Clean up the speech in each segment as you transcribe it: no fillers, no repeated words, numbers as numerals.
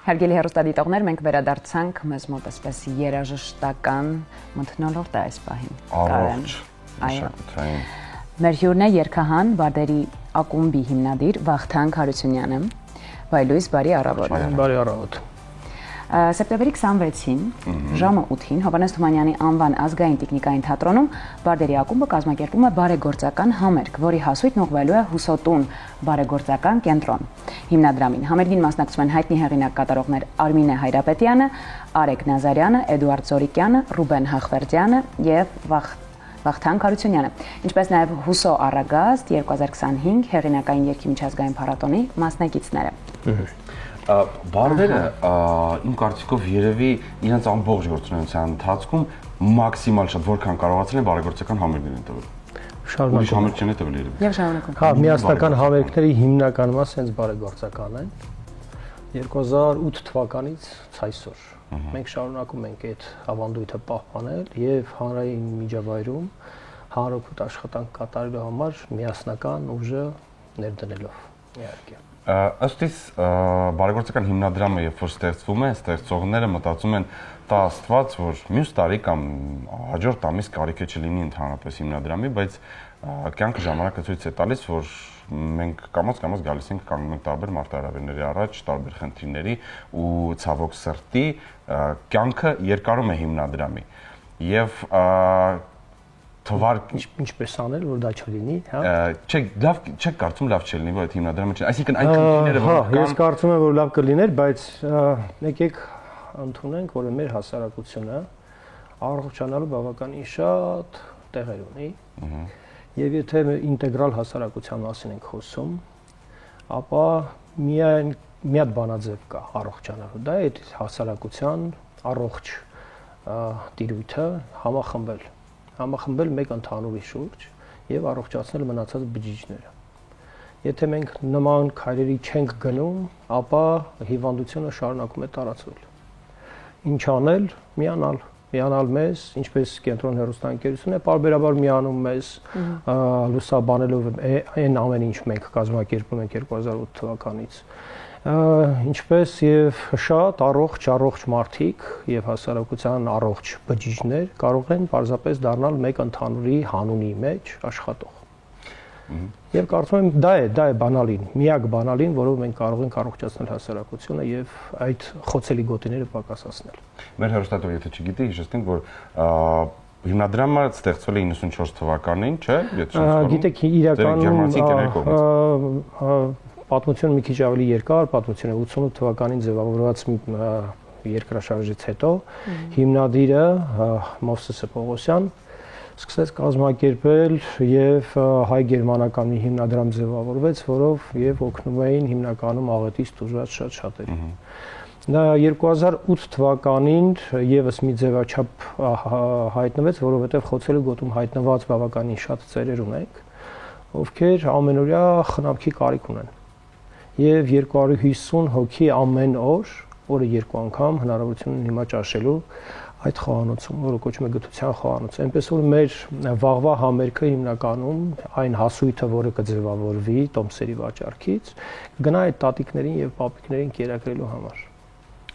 Հարգելի հեռուստադիտողներ, մենք վերադարձանք մեզ մոտ այսպես երաժշտական մթնոլորտ է այս պահին։ Առողջ, մշակութային։ Մեր հյուրն է երգահան Բարդերի ակումբի հիմնադիր Վախթանգ Հարությունյանը։ Վայլույս, բարի առավոտ։ Բարի առավոտ։ Սեպտեմբերի 26-ին ժամը 8-ին Հովհաննես Թումանյանի անվան ազգային տիկնիկային թատրոնում Բարդերի ակումբը կազմակերպում է բարեգործական համերգ, որի հասույթն ուղղվելու է Հուսոտուն բարեգործական կենտրոն։ Հիմնադրամին համերգին մասնակցում են հայտնի հեղինակ կատարողներ Արմինե Հայրապետյանը, Արեգ Նազարյանը, Էդուարդ Զորիկյանը, Ռուբեն Հախվերդյանը եւ Վախթանգ Հարությունյանը, ինչպես նաև Հուսո Առագաստ 2025 հեղինակային երգի միջազգային փառատոնի մասնակիցները։ Բարդերը իմ կարծիքով երևի իրենց ամբողջ գործունեության ընթացքում մաքսիմալ շատ որքան կարողացել են բարեգործական համերգներ են տվել։ Ուրիշ համերգ չեն տվել երևի։ Եվ շարունակում։ Հա, միասնական համերգների հիմնական մասը հենց բարեգործական են։ 2008 թվականից այսօր մենք շարունակում ենք այդ ավանդույթը պահպանել եւ հանրային միջավայրում հանրօգուտ աշխատանք կատարելու համար միասնական ուժը ներդնելով իհարկե։ Ըստ իս բարեգործական հիմնադրամը երբ որ ստեղծվում է, ստեղծողները մտածում են տա Աստված, որ մյուս տարի կամ հաջորդ ամիս կարիքը չլինի ընդհանրապես հիմնադրամի, բայց կյանքը ժամանակը ցույց է տալիս, որ մենք կամաց գալիս ենք կանգնում ենք տարբեր մարտահրավերների առաջ, տարբեր խնդիրների ու ցավոք սրտի կյանքը երկարում է հիմնադրամի։ Եվ ինչպես անել, որ դա չլինի, հա։ Չեք կարծում լավ չլինի, որ այդ հիմնադրամը չի, այսինքն այն խնդիրները, որ կան։ Ես կարծում եմ, որ լավ կլիներ, բայց եկեք ընդունենք, որ մեր հասարակությունը առողջանալու բավականին շատ տեղեր ունի։ Եվ եթե ինտեգրալ հասարակության մասին ենք խոսում, ապա միայն մի հատ բանաձև կա առողջանալու, դա է այդ հասարակության առողջ տիրույթը համախմբել մեկ ընդհանուրի շուրջ եւ առողջացնել մնացած բջիջները։ Եթե մենք նման քայլերի չենք գնում, ապա հիվանդությունը շարունակում է տարածվել։ Ինչ անել, միանալ մեզ, ինչպես կենտրոն հեռուստաընկերությունը պարբերաբար միանում մեզ լուսաբանելով այն ամեն ինչ մենք կազմակերպում ենք 2008 թվականից, ինչպես եւ շատ առողջ մարդիկ եւ հասարակության առողջ բջիջներ կարող են պարզապես դառնալ մեկ ընդհանուրի հանունի մեջ աշխատող։ Եվ կարծում եմ դա է բանալին, միակ բանալին, որով մենք կարող ենք առողջացնել հասարակությունը եւ այդ խոցելի գոտիները պակասացնել։ Մեր հեռուստատողը եթե չգիտի, հիշեցնենք, որ հիմնադրամը ստեղծվել է 94 թվականին, չէ՞, Գիտեք, իրականում պատմությունը մի քիչ ավելի երկար պատմություն է 88 թվականին ձևավորված երկրաշարժից հետո հիմնադիրը Մովսես Պողոսյան սկսեց կազմակերպել եւ հայ-գերմանական մի հիմնադրամ ձևավորվեց, որով եւ օգնում էին հիմնականում աղետից տուժած շատերի։ Նա 2008 թվականին եւս մի ձևաչափ հայտնվեց, որովհետեւ խոցելու գոտում հայտնված բավականին շատ ծերեր ունենք, ովքեր ամենօրյա խնամքի կարիք ունեն։ Եվ 250 հոգի ամեն օրը երկու անգամ հնարավորություն ունեն հիմա ճաշելու այդ խոհանոցում, որը կոչվում է գթության խոհանոց։ Այնպես որ մեր վաղվա համերգը հիմնականում այն հասույթը, որը կձևավորվի տոմսերի վաճառքից, գնա այդ տատիկներին եւ պապիկներին կերակրելու համար։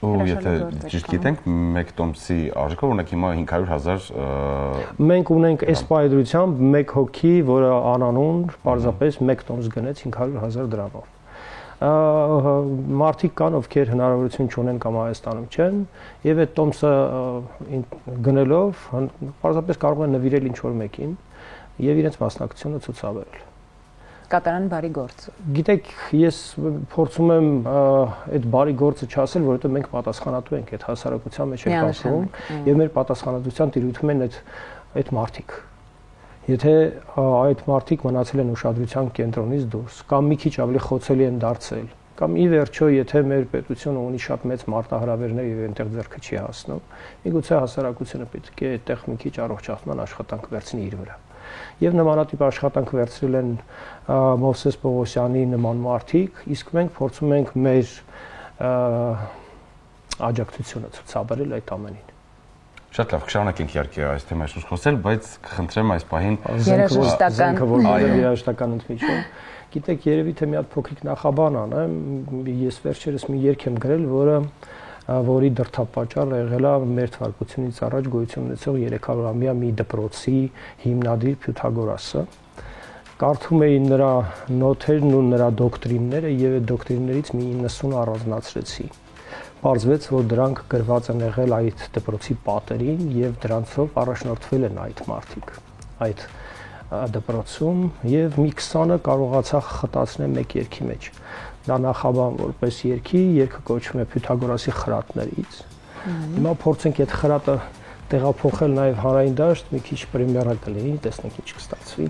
Ու եթե ճիշտ գիտենք, մեկ տոմսի արժեքը ունենք հիմա 500,000 Մենք ունենք այս պայծրությամբ մեկ հոգի, որը անանուն պարզապես մեկ տոմս գնեց 500,000 դրամով։ Մարդիկ կան, ովքեր հնարավորություն չունեն կամ Հայաստանում չեն, եւ այդ տոմսը գնելով պարզապես կարող են նվիրել ինչ-որ մեկին եւ իրենց մասնակցությունը ցուցաբերել։ Կատարան բարի գործ։ Գիտեք, ես փորձում եմ այդ բարի գործը չասել, որովհետեւ մենք պատասխանատու ենք այդ հասարակության մեջ ենք ապրում եւ մեր պատասխանատվության տիրույթում են այդ մարդիկ։ Եթե այդ մարդիկ մնացել են ուշադրության կենտրոնից դուրս կամ մի քիչ ավելի խոցելի են դարձել կամ ի վերջո եթե մեր պետությունը ունի շատ մեծ մարտահրավերներ եւ այնտեղ ձեռքը չի հասնում, միգուցե հասարակությունը պետք է այդտեղ մի քիչ առողջացման աշխատանք վերցնի իր վրա։ Եվ նմանատիպ աշխատանք վերցրել են Մովսես Պողոսյանի նման մարդիկ, իսկ մենք փորձում ենք մեր աջակցությունը ցուցաբերել այդ ամենին։ Շատ լավ, կշարունակենք իհարկե այս թեմայի շուրջ խոսել, բայց կխնդրեմ այս պահին երաժշտական ընդմիջում Գիտեք, երևի թե մի հատ փոքրիկ նախաբան անեմ, ես վերջերս մի երգ եմ գրել, որի դրդապատճառը եղել է մեր թվարկությունից առաջ գոյություն ունեցող 300-ամյա մի դպրոցի հիմնադիր Փյութագորասը։ Կարդում էի նրա նոթերն ու նրա դոկտրինները եւ այդ դոկտրիններից մի 90 առանձնացրեցի։ Պարզվեց, որ դրանք գրված են եղել այդ դպրոցի պատերին եւ դրանցով առաջնորդվել են այդ մարդիկ այդ դպրոցում եւ մի 20-ը կարողացա խտացնել մեկ երգի մեջ։ Դա նախաբան որպես երգը կոչվում է Փյութագորասի խրատներից։ Հիմա փորձենք այդ խրատը տեղափոխել նաեւ հանրային դաշտ, մի քիչ պրեմիերա կլինի, տեսնենք ինչ կստացվի։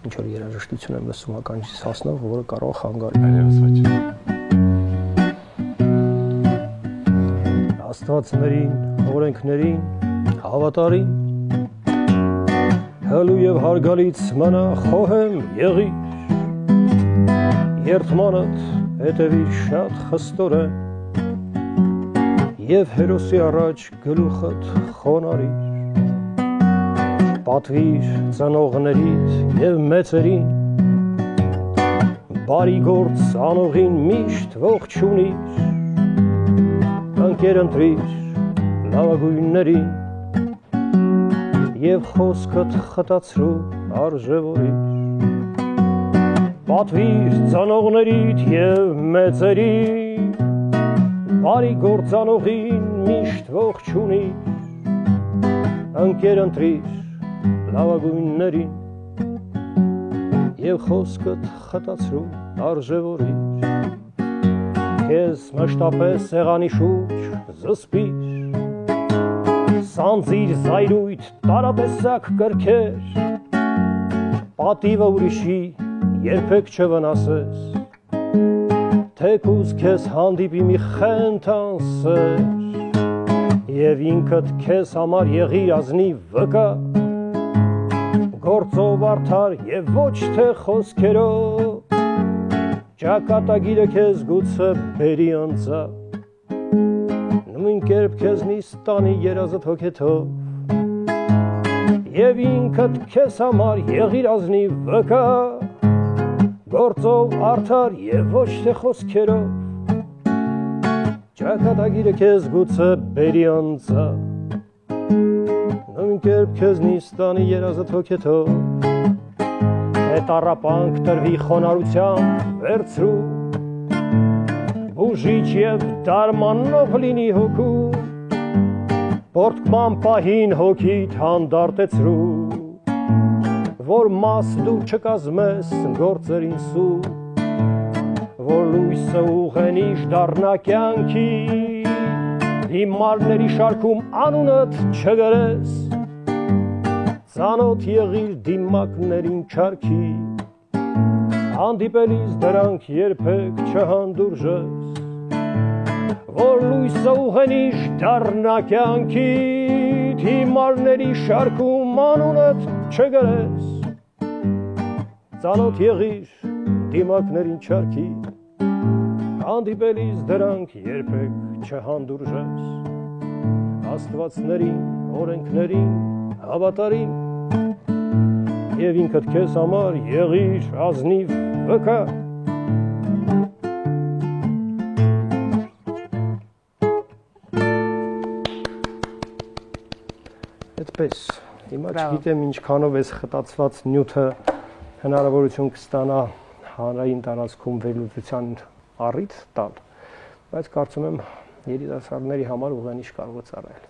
Ինչ որ երաժշտություն եմ լսում ականջիս հասնող, որը կարող խանգարի։ Այլևս ոչ։ Աստվածներին, օրենքներին, հավատարին հալու եւ հարգալից մնա խոհեմ եղիր երթմանդ հետևիր շատ խստորեն եւ հերոսի առաջ գլուխդ խոնարիր պատվիր ծնողներիդ եւ մեծերին բարի գործ անողին միշտ ողջունիր ընկեր ընտրիր լավագույններին եւ խոսքդ խտացրու արժեվորիր պատվիր ծանողներիդ եւ մեծերին բարի գործանողին միշտ ողջունիր ընկեր ընտրիր լավագույններին եւ խոսքդ խտացրու արժեվորիր քեզ մշտապես սեղանի շուրջ զսպիր Սանձիր զայրույթ տարատեսակ կրքեր Պատիվը ուրիշի երբեք չվնասես Թեկուզ քեզ հանդիպի մի խենթ անսեր Եվ ինքդ քեզ համար եղիր ազնիվ վկա Գործով արդար եւ ոչ թե խոսքերով Ճակատագիրը քեզ գուցե բերի անձա Նույն կերպ քեզնից տանի երազդ հոգեթով Եվ ինքդ քեզ համար եղիր ազնիվ վկա Գործով արդար եւ ոչ թե խոսքերով Ճակատագիրը քեզ գուցե բերի անձա Նույն կերպ քեզնից տանի երազդ հոգեթով Հետառապանք տրվի խոնարհությամբ վերցրու Բուժիչ եւ դարմանող լինի հոգու Պորտկման պահին հոգիդ հանդարտեցրու Որ մաս դու չկազմես գործերին սու Որ լույսը ուղենիշ դառնա կյանքի Հիմարների շարքում անունդ չգրես Ծանոթ եղիր դիմակներին չարքի Հանդիպելիս դրանք երբեք չհանդուրժես Որ լույսը ուղենիշ դառնա կյանքիդ Հիմարների շարքում անունդ չգրես Ծանոթ եղիր դիմակներին չարքի Հանդիպելիս դրանք երբեք չհանդուրժես Աստվածներին, օրենքներին, հավատարին Եվ ինքդ քեզ համար եղիր ազնիվ վկա Այդպես, հիմա չգիտեմ ինչքանով էս խտացված նյութը հնարավորություն կստանա հանրային տարածքում վերլուծության առիթ տալ, բայց կարծում եմ երիտասարդների համար ուղենիշ կարող է ծառայել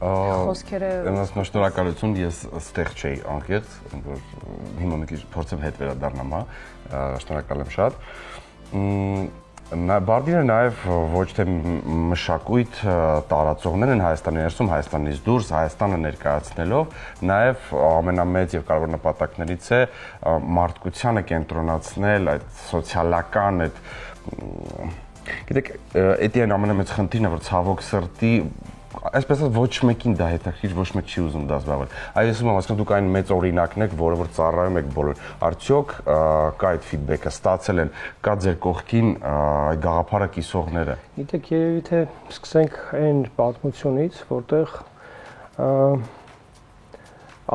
Խոսքերը Ասում շնորհակալություն, ես ստեղ չէի անկեղծ, որ հիմա մի քիչ փորձեմ հետ վերադառնամ, շնորհակալ եմ շատ։ Բարդինը նաև ոչ թե մշակույթ տարածողներ են Հայաստանի ներսում, Հայաստանից դուրս, Հայաստանը ներկայացնելով, նաև ամենամեծ եւ կարևոր նպատակներից է մարդկությանը կենտրոնացնել, այդ սոցիալական, այդ գիտեք, դա այն ամենամեծ խնդիրն է, որ ցավոք սրտի Այսպես ոչ մեկին դա հետաքրքիր, ոչ մեկ չի ուզում դա զբաղվել։ Այ ես ում ասում դուք այն մեծ օրինակն եք, որը որ ծառայում եք բոլոր։ Արդյոք կա այդ ֆիդբեքը, ստացել են, կա ձեր կողքին այդ գաղափարը կիսողները։ Գիտեք, երևի թե սկսենք այն պատմությունից, որտեղ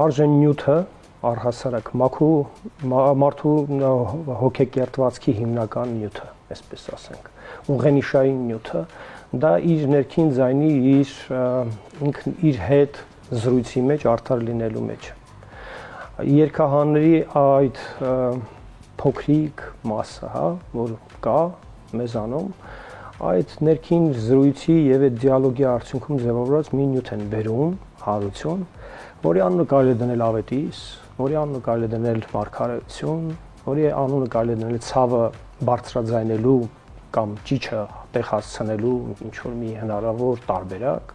արժեն նյութը, առհասարակ մարդու հոգեկերտվածքի հիմնական նյութը, այսպես ասենք, ուղենիշային նյութը, դա իր ներքին ձայնի իր հետ զրույցի մեջ արդար լինելու մեջ։ Երգահանների այդ փոքրիկ մասը, հա, որ կա մեզանում, այդ ներքին զրույցի եւ այդ դիալոգի արդյունքում ձևավորված մի նյութ են բերում, հարություն, որի անունը կարելի է դնել ավետիս, որի անունը կարելի է դնել մարգարեություն, որի անունը կարելի է դնել ցավը բարձրաձայնելու կամ ճիչը տեղ հասցնելու ինչ որ մի հնարավոր տարբերակ,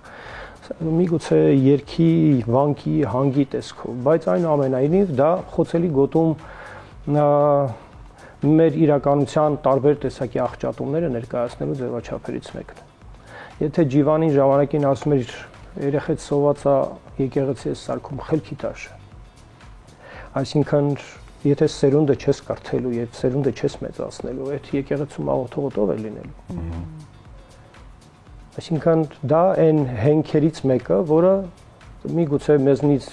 միգուցե երկի, վանկի, հանգի տեսքով, բայց այնուամենայնիվ դա խոցելի գոտում մեր իրականության տարբեր տեսակի աղճատումները ներկայացնելու ձևաչափերից մեկն է։ Եթե Ջիվանին ժամանակին ասում էր երեխեդ սովածա եկեղեցի է սարքում խելքի տաշ, այսինքն եթե սերունդը չես կրթելու եւ սերունդը չես մեծացնելու, այդ եկեղեցում աղոթողոտով է լինելու։ Այսինքն դա այն հենքերից մեկը, որը միգուցե մեզնից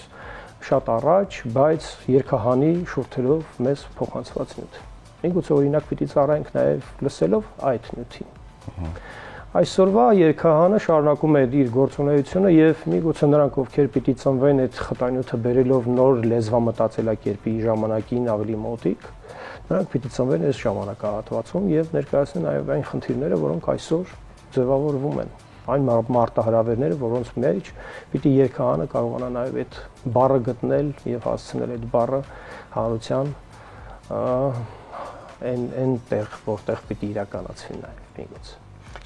շատ առաջ, բայց երգահանի շուրթերով մեզ փոխանցված նյութ է։ Միգուցե օրինակ պիտի ծառայենք նաև լսելով այդ նյութին։ Այսօրվա երգահանը շարունակում է իր գործունեությունը եւ միգուցե նրանք, ովքեր պիտի ծնվեն այդ խտանյութը բերելով նոր լեզվամտածելակերպի ժամանակին ավելի մոտիկ, նրանք պիտի ծնվեն այս ժամանակահատվածում եւ ներկայացնեն նաեւ այն խնդիրները, որոնք այսօր ձևավորվում են, այն մարտահրավերները, որոնց մեջ պիտի երգահանը կարողանա նաեւ այդ բառը գտնել եւ հասցնել այդ բառը հանրության այն տեղ, որտեղ պիտի իրականացվի նաեւ միգուցե։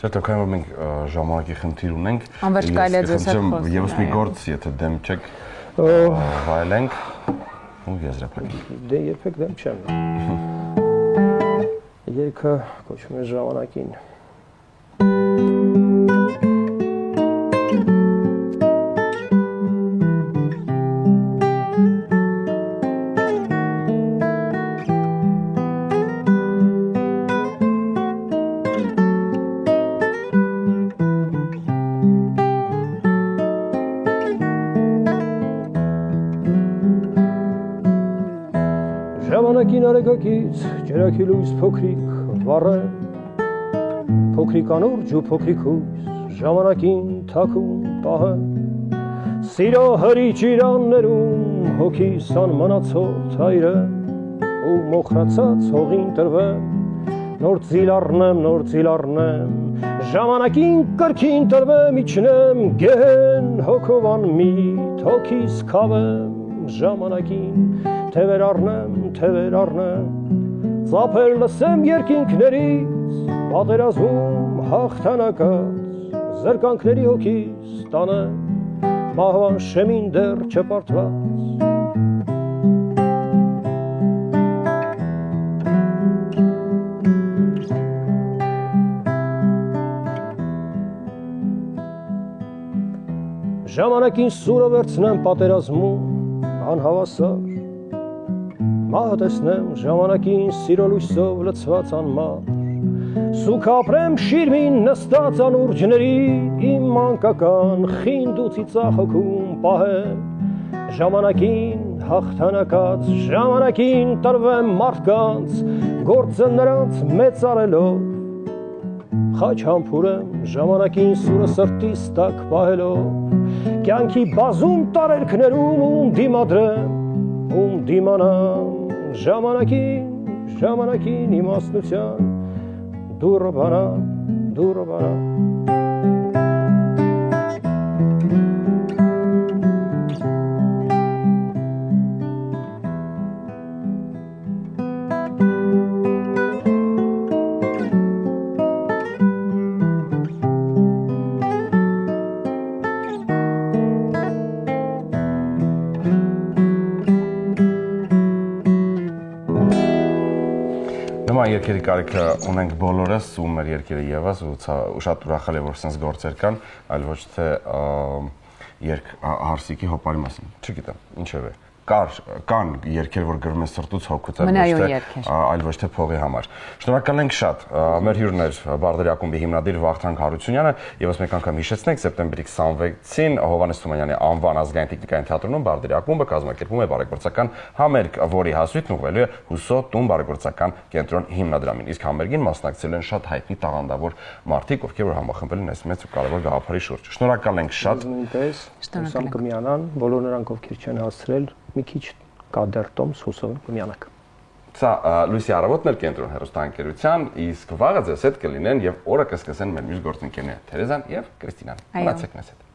Շատ քանի որ մենք ժամանակի խնդիր ունենք, անվերջ կարելի է ձեզ հետ խոսել։ Եվս մի գործ, եթե դեմ չեք, վայելենք ու եզրափակենք։ Դե երբեք դեմ չեմ։ Երգը կոչվում է ժամանակին։ Ժամանակին արեգակից ջրակի լույս փոքրիկ վառը, փոքրիկ անուրջ ու փոքրիկ հույս, ժամանակին թաքուն պահը, սիրո հրիչ իրաններում հոգիս անմնացող հայրը, ու մոխրացած հողին տրվեմ, նոր ծիլ առնեմ, ժամանակին կրքին տրվեմ իջնեմ, գեհեն հոգով անմիտ, հոգիս քավեմ, ժամանակին թևեր առնեմ, ծափեր լսեմ երկինքներից, պատերազմում հաղթանակած, զրկանքների հոգիս տանեմ, մահվան շեմին դեռ չպարտված։ Ժամանակին սուրը վերցնեմ պատերազմում, անհավասար, մահը տեսնեմ ժամանակին սիրո լույսով լցված անմար, սուք ապրեմ շիրմին նստած անուրջների, իմ մանկական խինդ ու ծիծաղ հոգում պահեմ, ժամանակին հաղթանակած, ժամանակին տրվեմ մարդկանց, գործը նրանց մեծարելով, խաչ համբուրեմ ժամանակին սուրը սրտիս տակ պահելով, կյանքի բազում տարերքներում ում դիմադրեմ, ում դիմանամ, ժամանակին իմաստնության, դուրը բանա, Նման երկերի կարիքը ունենք բոլորս ու մեր երկերը ևս ու շատ ուրախալ եմ որ sense գործեր կան, այլ ոչ թե երկ հարսիկի հոպարի մասին։ Չգիտեմ, ինչև է։ կան երգեր, որ գրում են սրտուց հոգուց, այլ ոչ թե փողի համար։ Շնորհակալ ենք շատ։ Մեր հյուրն էր Բարդերի ակումբի հիմնադիր Վախթանգ Հարությունյանը, եւս մեկ անգամ հիշեցնենք, սեպտեմբերի 26-ին Հովհաննես Թումանյանի անվան ազգային տեխնիկային թատրոնում Բարդերի ակումբը կազմակերպում է բարեգործական համերգ, որի հասույթն ուղղվելու է Հուսո տուն բարեգործական կենտրոն հիմնադրամին։ Իսկ համերգին մասնակցել են շատ հայտնի տաղանդավոր մարդիկ, ովքեր որ համախմբել են այս մեծ ու կարևոր գաղափարի շուրջ։ Շնորհակալ ենք շատ։ Նույնպես հուսամ կմիանան բոլոր նրանք, ովքեր չեն հասցրել մի քիչ կադեր տոմս հուսով կմիանաք։ Սա լույսի առավոտն էլ կենտրոն հեռուստաընկերության, իսկ վաղը ձեզ հետ կլինեն եւ օրը կսկսեն մեր մյուս գործընկերները Թերեզան եւ Կրիստինան։ Մնացեք մեզ հետ։